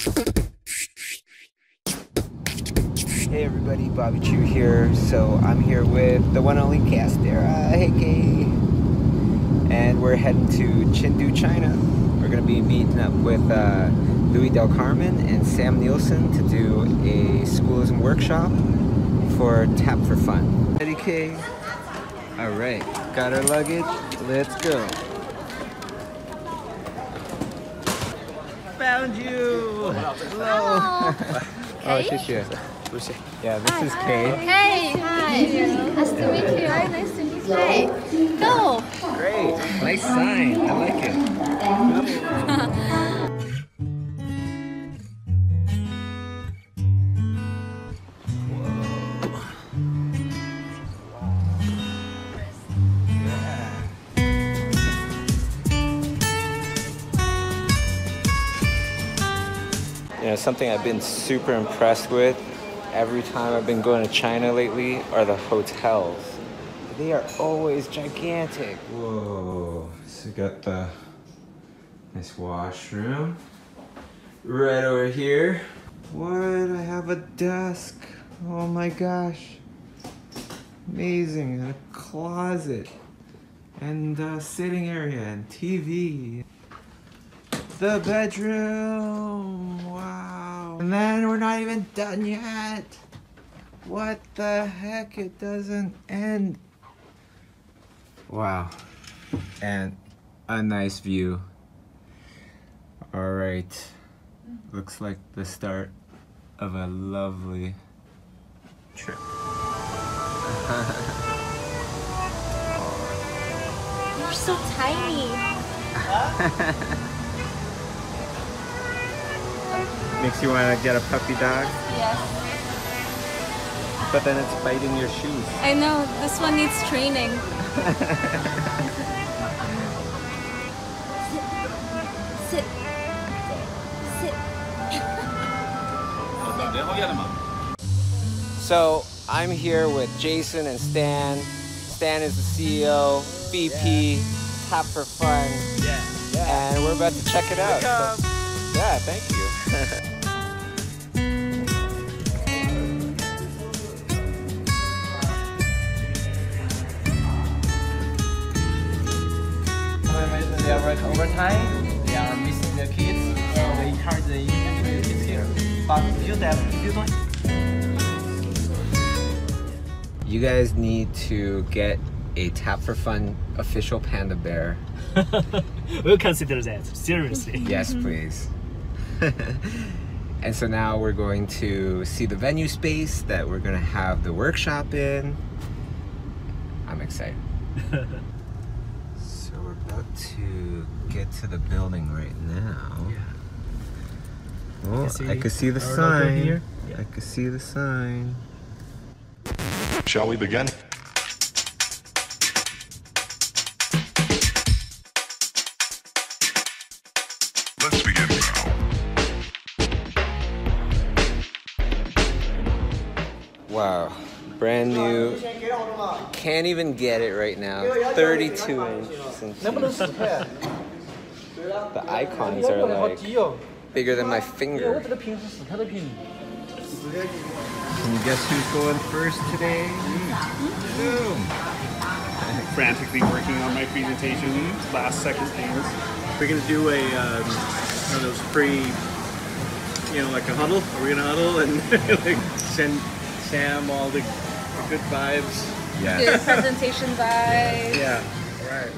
Hey everybody, Bobby Chiu here. So I'm here with the one and only Kei Acedera. Hey Kei. And we're heading to Chengdu, China. We're going to be meeting up with Louie Carmen and Sam Nielson to do a schoolism workshop for Tap for Fun. Ready, Kei? Alright, got our luggage. Let's go. Found you! Hello! Oh, Chiu. Yeah, this is Kei. Hey, hi. Nice to meet you. Hi, nice to meet you. Hey, go. Great. Nice sign. I like it. You know, something I've been super impressed with every time I've been going to China lately are the hotels. They are always gigantic. Whoa, so we got the nice washroom right over here. What? I have a desk. Oh my gosh. Amazing. And a closet. And a sitting area and TV. The bedroom. Wow. And then we're not even done yet. What the heck? It doesn't end. Wow. And a nice view. All right. Looks like the start of a lovely trip. You're so tiny. Makes you want to get a puppy dog? Yes. But then it's biting your shoes. I know. This one needs training. Sit. Sit. So I'm here with Jason and Stan. Stan is the CEO, VP, Tap for Fun. And we're about to check it out. So, yeah, thank you. They are working overtime, they are missing the kids, so they encourage the kids here. But if you don't... You guys need to get a Tap for Fun official panda bear. We'll consider that, seriously. Yes, please. And so now we're going to see the venue space that we're going to have the workshop in. I'm excited. So we're about to get to the building right now. Oh, I can see the sign. Here. I can see the sign. Shall we begin? Let's begin now. Wow, brand new. Can't even get it right now. 32 inches. The icons are like bigger than my finger. Can you guess who's going first today? Boom. Frantically working on my presentation, last second things. We're gonna do a one of those pre, like a huddle. Are we gonna huddle and like send Sam all the good vibes? Yeah. Good presentation vibes. Yeah. All right.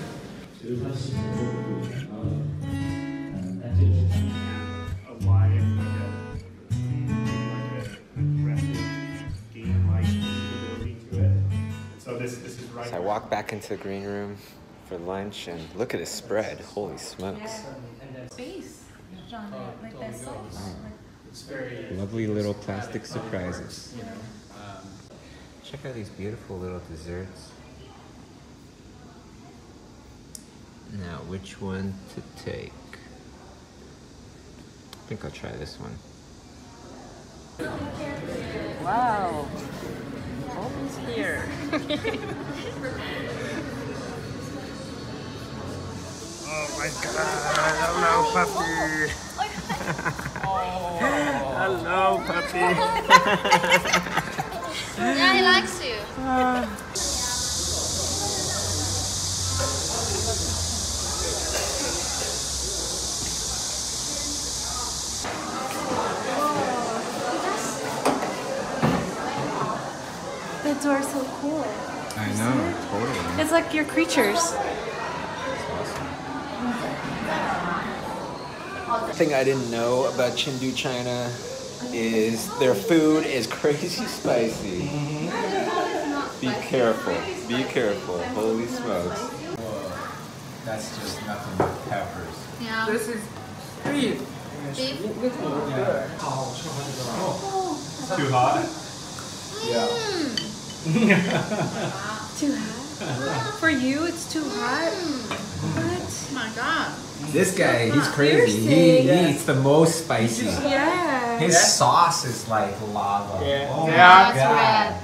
So I walk back into the green room for lunch and look at his spread. Holy smokes. Space. Like that sauce. Lovely little plastic surprises. Check out these beautiful little desserts. Now, which one to take? I think I'll try this one. Wow. Almost here. Oh my god, hello puppy. Yeah, he likes you. The door's so cool. I know, totally. It's like your creatures. The thing I didn't know about Chengdu, China is their food is crazy spicy. Be careful, be careful. Holy smokes. Whoa, that's just nothing but peppers. Yeah. This is beef. Beef. Too hot? Yeah. Too hot? For you, it's too hot? What? Oh my god. This guy, he's crazy. Piercing. He eats the most spicy. Yeah. His sauce is like lava. Yeah. Oh my Yeah. god.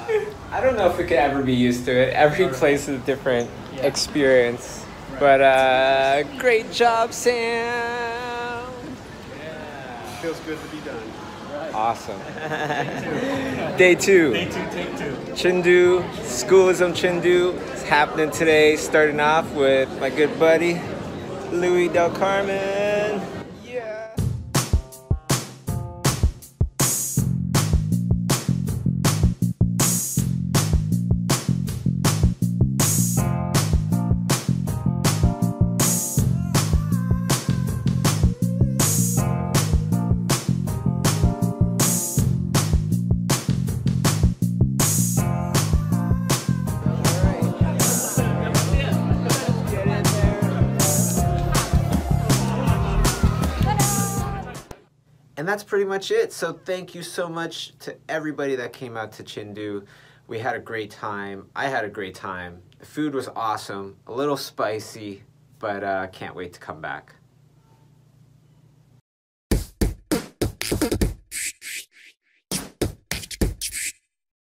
Red. I don't know if we could ever be used to it. Every place is a different experience. But great job, Sam. Feels good to be done. Awesome. Day two. Day 2, take 2. Chengdu, Schoolism Chengdu. It's happening today, starting off with my good buddy, Louie del Carmen. Yeah. And that's pretty much it. So thank you so much to everybody that came out to Chengdu. We had a great time. I had a great time. The food was awesome, a little spicy, but can't wait to come back.